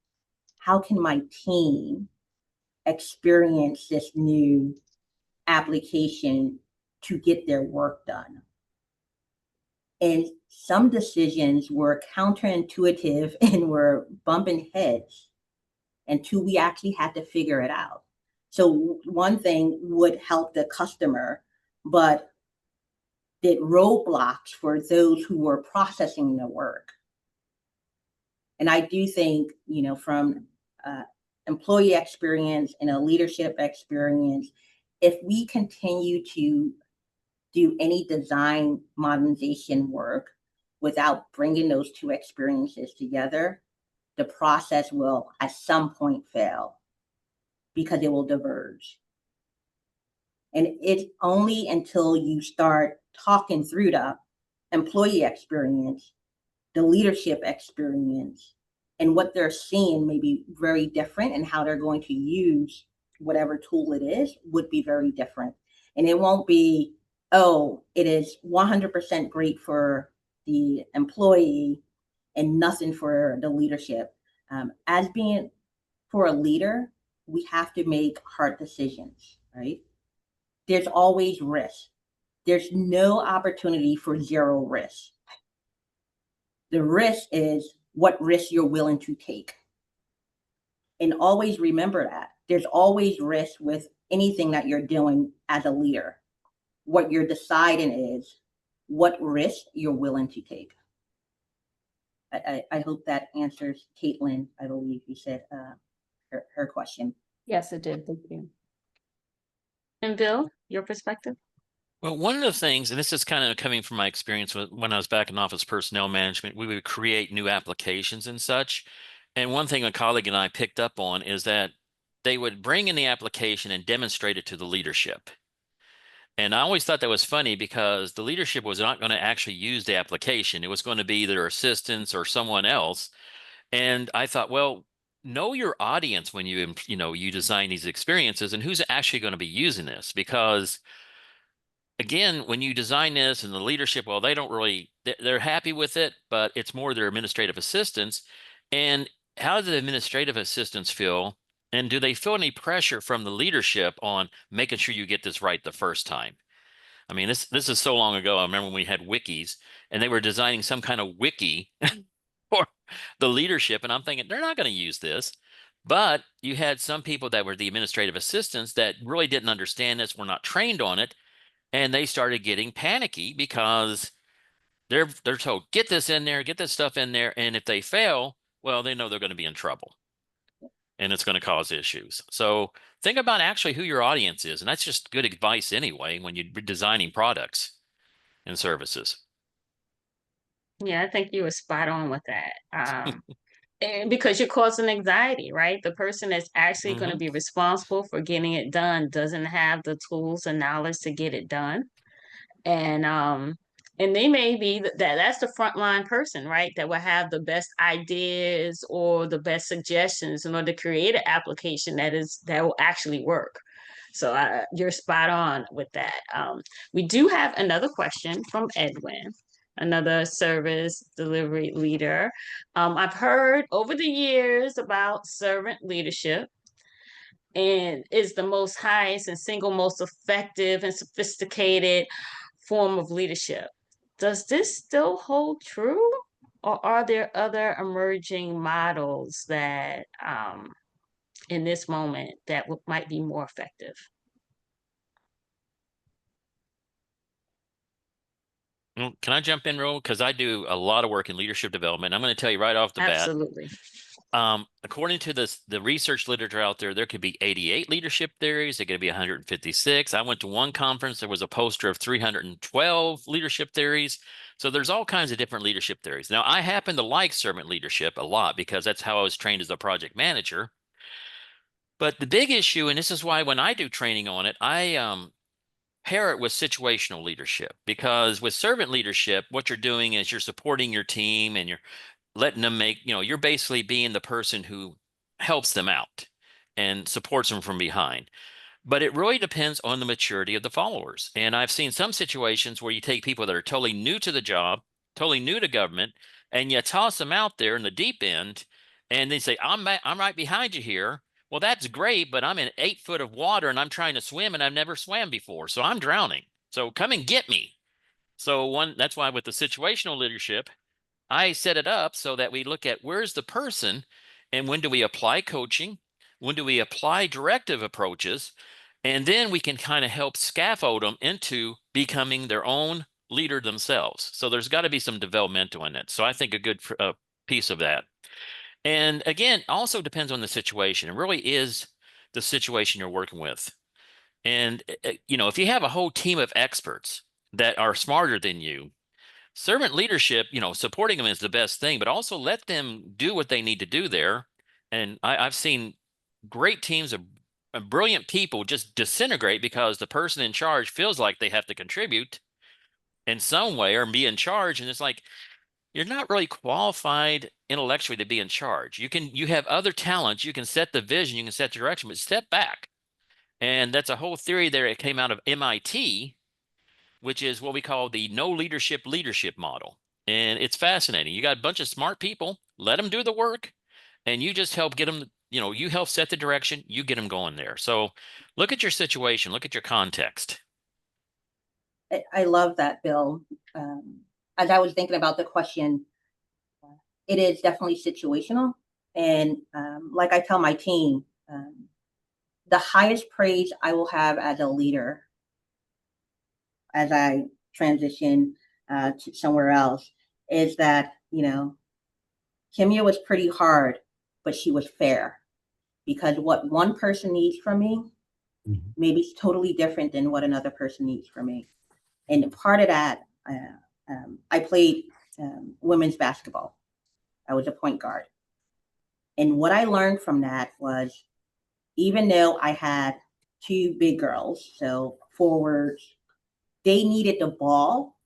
how can my team experience this new application to get their work done? And some decisions were counterintuitive and were bumping heads until we actually had to figure it out. So one thing would help the customer, but did roadblocks for those who were processing the work. And I do think, from employee experience and a leadership experience, if we continue to do any design modernization work without bringing those two experiences together, the process will at some point fail because it will diverge. And it's only until you start talking through the employee experience, the leadership experience, and what they're seeing may be very different, and how they're going to use whatever tool it is would be very different. And it won't be, oh, it is 100% great for the employee and nothing for the leadership. As being for a leader, we have to make hard decisions, right? There's always risk. There's no opportunity for zero risk. The risk is what risk you're willing to take. And always remember that there's always risk with anything that you're doing as a leader. What you're deciding is what risk you're willing to take. I hope that answers Caitlin, I believe you said her question. Yes, it did. Thank you. And Bill, your perspective? Well, one of the things, and this is kind of coming from my experience when I was back in office personnel management, we would create new applications and such. And one thing a colleague and I picked up on is that they would bring in the application and demonstrate it to the leadership. And I always thought that was funny because the leadership was not going to actually use the application. It was going to be their assistants or someone else. And I thought, well, know your audience when you design these experiences and who's actually going to be using this. Because again, when you design this and the leadership, well, they don't really, they're happy with it, but it's more their administrative assistants. And how do the administrative assistants feel? And do they feel any pressure from the leadership on making sure you get this right the first time? I mean, this is so long ago. I remember when we had wikis and they were designing some kind of wiki for the leadership. And I'm thinking, they're not going to use this. But you had some people that were the administrative assistants that really didn't understand this, were not trained on it. And they started getting panicky because they're told, get this in there, get this stuff in there. And if they fail, well, they know they're going to be in trouble and it's going to cause issues. So think about actually who your audience is. And that's just good advice anyway, when you're designing products and services. Yeah, I think you were spot on with that. And because you're causing anxiety, right? The person that's actually going to be responsible for getting it done doesn't have the tools and knowledge to get it done. And they may be that's the frontline person, right? That will have the best ideas or the best suggestions in order to create an application that will actually work. So you're spot on with that. We do have another question from Edwin, another service delivery leader. I've heard over the years about servant leadership, and is the most highest and single most effective and sophisticated form of leadership. Does this still hold true? Or are there other emerging models that in this moment that might be more effective? Well, can I jump in, Ro? Because I do a lot of work in leadership development. I'm going to tell you right off the bat. Absolutely. According to the research literature out there could be 88 leadership theories. There could be 156. I went to one conference. There was a poster of 312 leadership theories. So there's all kinds of different leadership theories. Now, I happen to like servant leadership a lot because that's how I was trained as a project manager. But the big issue, and this is why when I do training on it, I pair it with situational leadership, because with servant leadership, what you're doing is you're supporting your team and you're letting them you're basically being the person who helps them out and supports them from behind. But it really depends on the maturity of the followers. And I've seen some situations where you take people that are totally new to the job, totally new to government, and you toss them out there in the deep end, and they say, I'm right behind you here. Well, that's great, but I'm in 8 foot of water and I'm trying to swim and I've never swam before. So I'm drowning. So come and get me. So that's why with the situational leadership, I set it up so that we look at where's the person and when do we apply coaching? When do we apply directive approaches? And then we can kind of help scaffold them into becoming their own leader themselves. So there's got to be some developmental in it. So I think a good piece of that. And again, also depends on the situation. It really is the situation you're working with. And, you know, if you have a whole team of experts that are smarter than you, servant leadership, you know, supporting them is the best thing, but also let them do what they need to do there. And I've seen great teams of brilliant people just disintegrate because the person in charge feels like they have to contribute in some way or be in charge. And it's like, you're not really qualified intellectually to be in charge. You have other talents. You can set the vision, you can set the direction, but step back. And that's a whole theory there. It came out of MIT, which is what we call the no leadership model. And it's fascinating. You got a bunch of smart people, let them do the work, and you just help get them, you know, you help set the direction, you get them going there. So look at your situation, look at your context. I love that, Bill. As I was thinking about the question, it is definitely situational. And like I tell my team, the highest praise I will have as a leader as I transition to somewhere else is that, you know, Kimya was pretty hard, but she was fair, because what one person needs from me maybe is totally different than what another person needs from me. And part of that, I played women's basketball. I was a point guard. And what I learned from that was, even though I had two big girls, so forwards, they needed the ball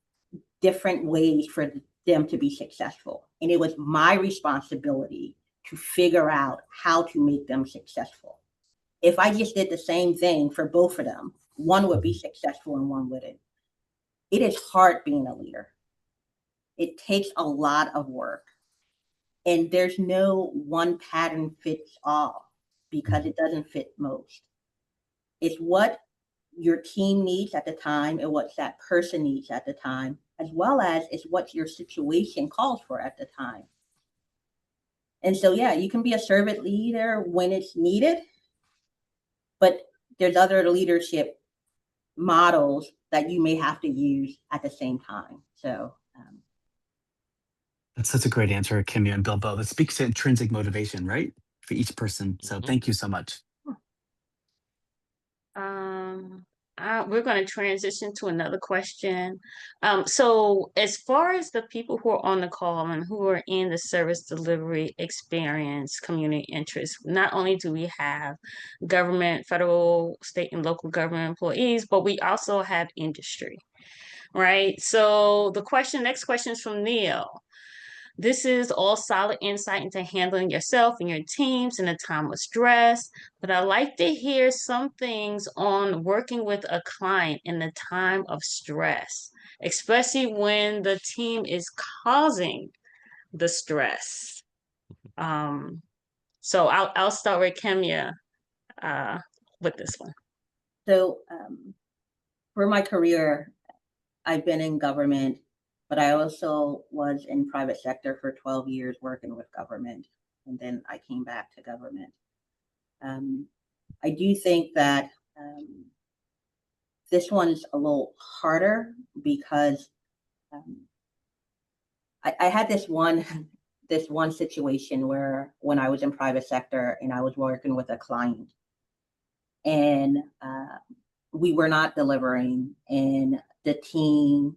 different ways for them to be successful. And it was my responsibility to figure out how to make them successful. If I just did the same thing for both of them, one would be successful and one wouldn't. It is hard being a leader. It takes a lot of work. And there's no one pattern fits all, because it doesn't fit most. It's what your team needs at the time and what that person needs at the time, as well as it's what your situation calls for at the time. And so, yeah, you can be a servant leader when it's needed, but there's other leadership models that you may have to use at the same time. So that's such a great answer, Kimya and Bilbo. That speaks to intrinsic motivation, right? For each person. So thank you so much. We're going to transition to another question. So as far as the people who are on the call and who are in the service delivery experience, community interest, not only do we have government, federal, state, and local government employees, but we also have industry, right? So next question is from Neil. This is all solid insight into handling yourself and your teams in a time of stress, but I'd like to hear some things on working with a client in the time of stress, especially when the team is causing the stress. So I'll start with Kimya with this one. So for my career, I've been in government, but I also was in private sector for 12 years working with government. And then I came back to government. I do think that this one's a little harder because I had this one situation where when I was in private sector and I was working with a client, and we were not delivering, and the team,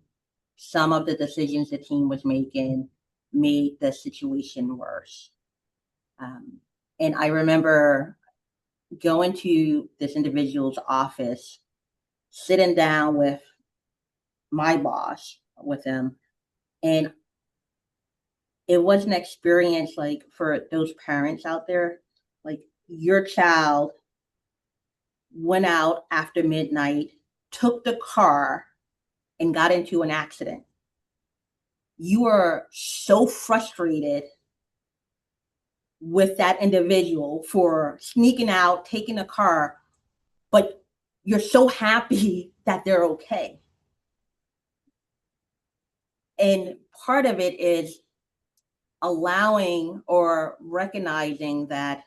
some of the decisions the team was making made the situation worse. And I remember going to this individual's office, sitting down with my boss, with him, and it was an experience, like, for those parents out there, like, your child went out after midnight, took the car, and got into an accident. You are so frustrated with that individual for sneaking out, taking a car, but you're so happy that they're okay. And part of it is allowing or recognizing that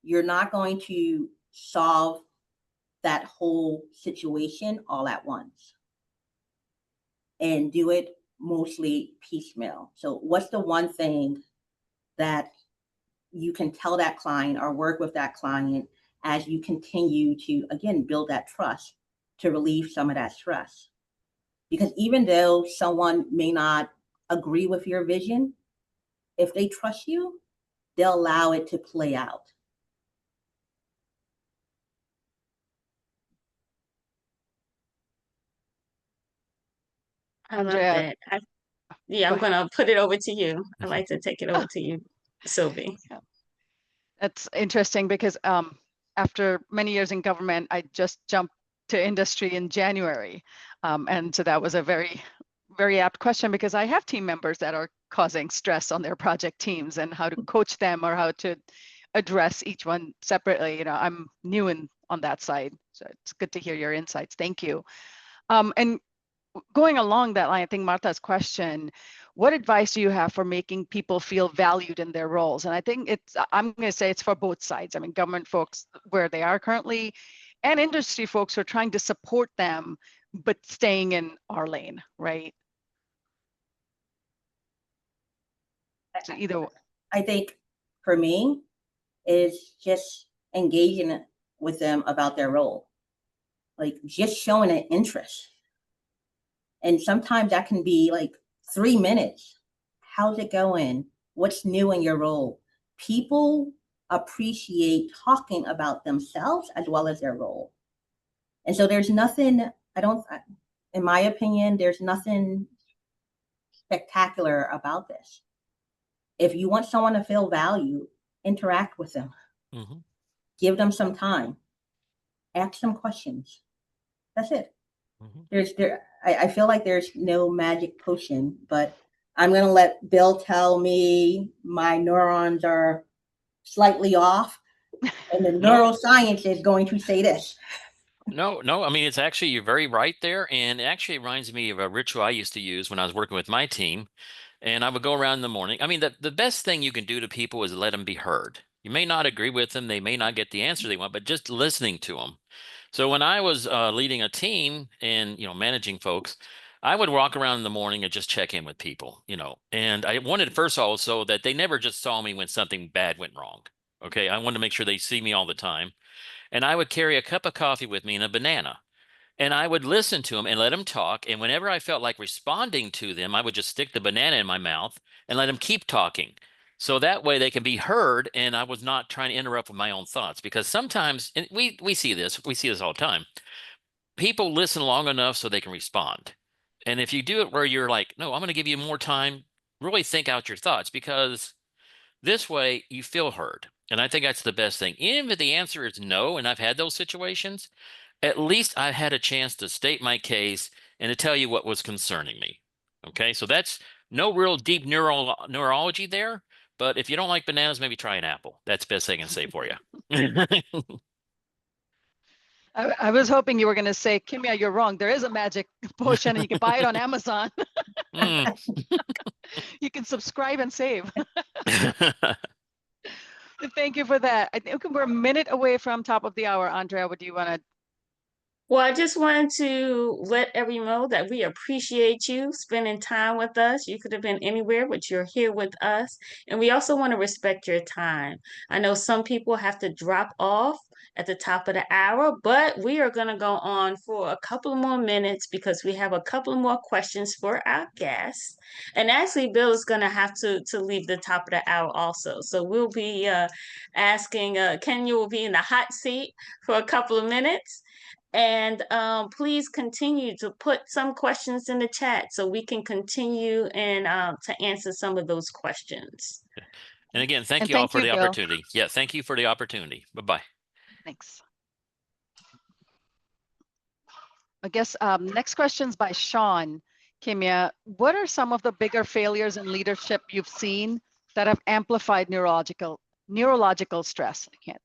you're not going to solve that whole situation all at once, and do it mostly piecemeal. So what's the one thing that you can tell that client or work with that client as you continue to, again, build that trust to relieve some of that stress. Because even though someone may not agree with your vision, if they trust you, they'll allow it to play out. I love Andrea. that. Yeah, I'm going to put it over to you. I'd like to take it over to you, Sylvie. Yeah. That's interesting because after many years in government, I just jumped to industry in January. And so that was a very, very apt question because I have team members that are causing stress on their project teams and how to coach them or how to address each one separately. I'm new on that side. So it's good to hear your insights. Thank you. And going along that line, I think Martha's question, what advice do you have for making people feel valued in their roles? And I think I'm going to say it's for both sides. I mean, government folks where they are currently and industry folks who are trying to support them, but staying in our lane, right? So either way. I think for me is just engaging with them about their role, like just showing an interest. And sometimes that can be like 3 minutes. How's it going? What's new in your role? People appreciate talking about themselves as well as their role. And so there's nothing, in my opinion, there's nothing spectacular about this. If you want someone to feel valued, interact with them. Mm-hmm. Give them some time. Ask them questions. That's it. Mm-hmm. I feel like there's no magic potion, but I'm going to let Bill tell me my neurons are slightly off, and the neuroscience is going to say this. No, I mean, it's actually, you're very right there. And it actually reminds me of a ritual I used to use when I was working with my team. And I would go around in the morning. I mean, the best thing you can do to people is let them be heard. You may not agree with them. They may not get the answer they want, but just listening to them. So when I was leading a team and, managing folks, I would walk around in the morning and just check in with people, and I wanted first also that they never just saw me when something bad went wrong. Okay. I wanted to make sure they see me all the time. And I would carry a cup of coffee with me and a banana. And I would listen to them and let them talk. And whenever I felt like responding to them, I would just stick the banana in my mouth and let them keep talking. So that way they can be heard. And I was not trying to interrupt with my own thoughts, because sometimes, and we see this all the time. People listen long enough so they can respond. And if you do it where you're like, no, I'm going to give you more time, really think out your thoughts, because this way you feel heard. And I think that's the best thing. Even if the answer is no, and I've had those situations, at least I had a chance to state my case and to tell you what was concerning me. Okay, so that's no real deep neurology there. But if you don't like bananas, maybe try an apple. That's the best thing I can say for you. I was hoping you were going to say, Kimya, you're wrong. There is a magic potion and you can buy it on Amazon. You can subscribe and save. Thank you for that. I think we're a minute away from top of the hour. Andrea, what do you want to? Well, I just wanted to let everyone know that we appreciate you spending time with us. You could have been anywhere, but you're here with us. And we also want to respect your time. I know some people have to drop off at the top of the hour, but we are going to go on for a couple more minutes because we have a couple more questions for our guests. And actually, Bill is going to have to leave the top of the hour also. So we'll be asking, Kenya will be in the hot seat for a couple of minutes. And please continue to put some questions in the chat so we can continue and to answer some of those questions. And again, thank you all for the opportunity. Yeah, thank you for the opportunity. Bye-bye. Thanks. I guess next question's by Sean. Kimya, what are some of the bigger failures in leadership you've seen that have amplified neurological stress? I can't.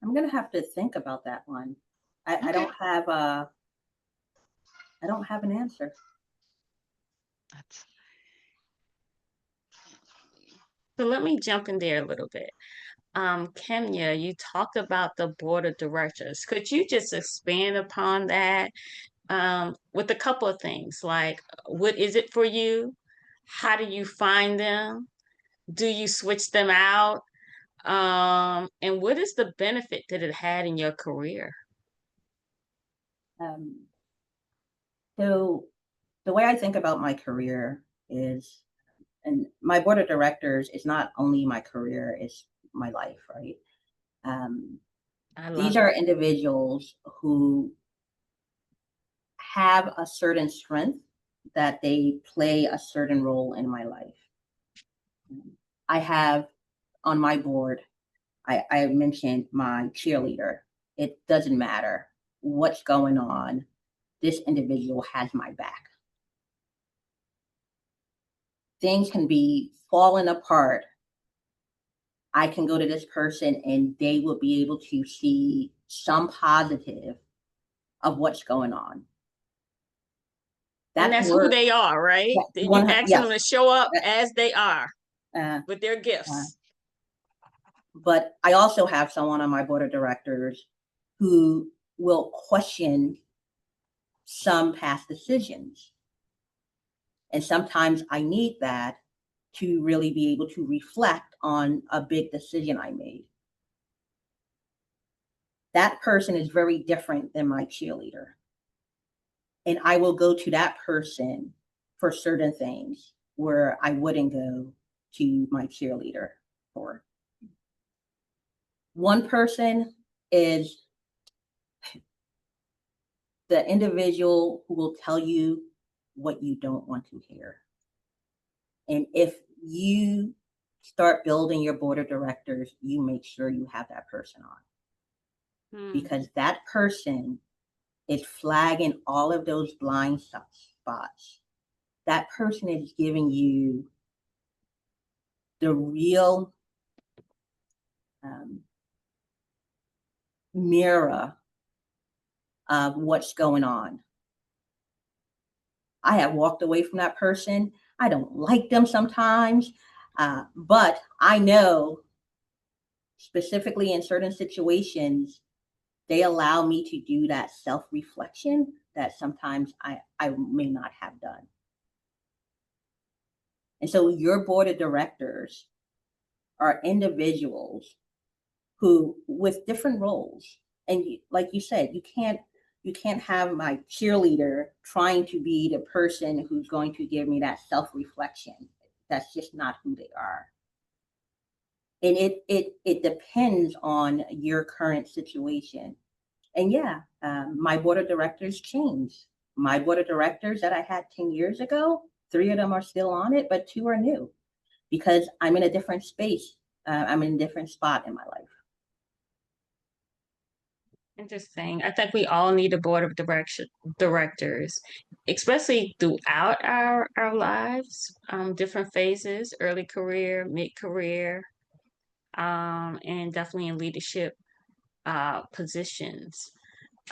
I'm going to have to think about that one. I don't have an answer. So let me jump in there a little bit. Kimya, you talked about the board of directors. Could you just expand upon that with a couple of things, like what is it for you? How do you find them? Do you switch them out? And what is the benefit that it had in your career? So the way I think about my career is, and my board of directors is not only my career, it's my life, right? These are individuals who have a certain strength that they play a certain role in my life. I have on my board, I mentioned my cheerleader. It doesn't matter what's going on. This individual has my back. Things can be falling apart. I can go to this person and they will be able to see some positive of what's going on. And that's who they are, right? You ask them to show up as they are with their gifts. But I also have someone on my board of directors who will question some past decisions. And sometimes I need that to really be able to reflect on a big decision I made. That person is very different than my cheerleader. And I will go to that person for certain things where I wouldn't go to my cheerleader for. One person is the individual who will tell you what you don't want to hear. And if you start building your board of directors, you make sure you have that person on. Because that person is flagging all of those blind spots. That person is giving you the real mirror of what's going on. I have walked away from that person. I don't like them sometimes, but I know specifically in certain situations, they allow me to do that self-reflection that sometimes I may not have done. And so your board of directors are individuals who, with different roles, and like you said, you can't have my cheerleader trying to be the person who's going to give me that self-reflection. That's just not who they are. And it depends on your current situation. And yeah, my board of directors changed. My board of directors that I had 10 years ago, 3 of them are still on it, but 2 are new because I'm in a different space. I'm in a different spot in my life. Interesting. I think we all need a board of directors, especially throughout our lives, different phases, early career, mid-career, and definitely in leadership positions.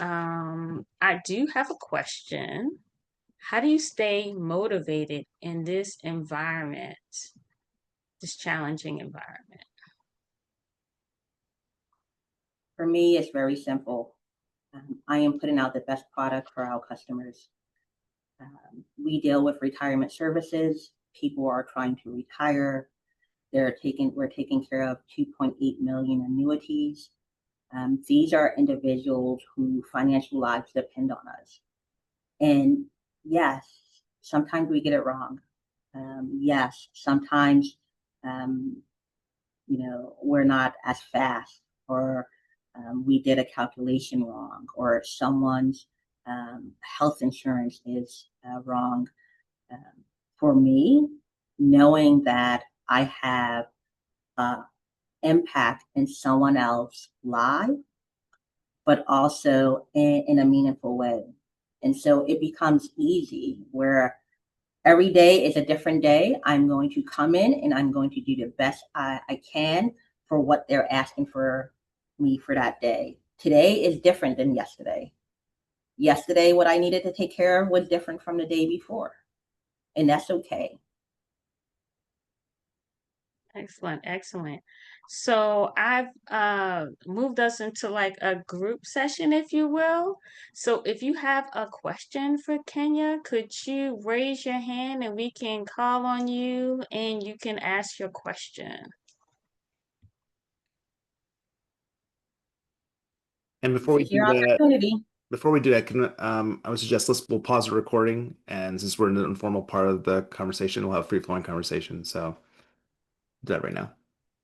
I do have a question. How do you stay motivated in this environment, this challenging environment? For me, it's very simple. I am putting out the best product for our customers. We deal with retirement services. People are trying to retire. We're taking care of 2.8 million annuities. These are individuals whose financial lives depend on us. And yes, sometimes we get it wrong. Yes, sometimes, we're not as fast, or we did a calculation wrong, or someone's health insurance is wrong. For me, knowing that I have impact in someone else's life, but also in a meaningful way. And so it becomes easy where every day is a different day. I'm going to come in and I'm going to do the best I can for what they're asking for me for that day. Today is different than yesterday. Yesterday, what I needed to take care of was different from the day before. And that's okay. Excellent, excellent. So I've moved us into like a group session, if you will. So if you have a question for Kimya, could you raise your hand and we can call on you and you can ask your question. And It's a your opportunity. before we do that, I would suggest we'll pause the recording, and since we're in the informal part of the conversation, we'll have free flowing conversation. So do that right now.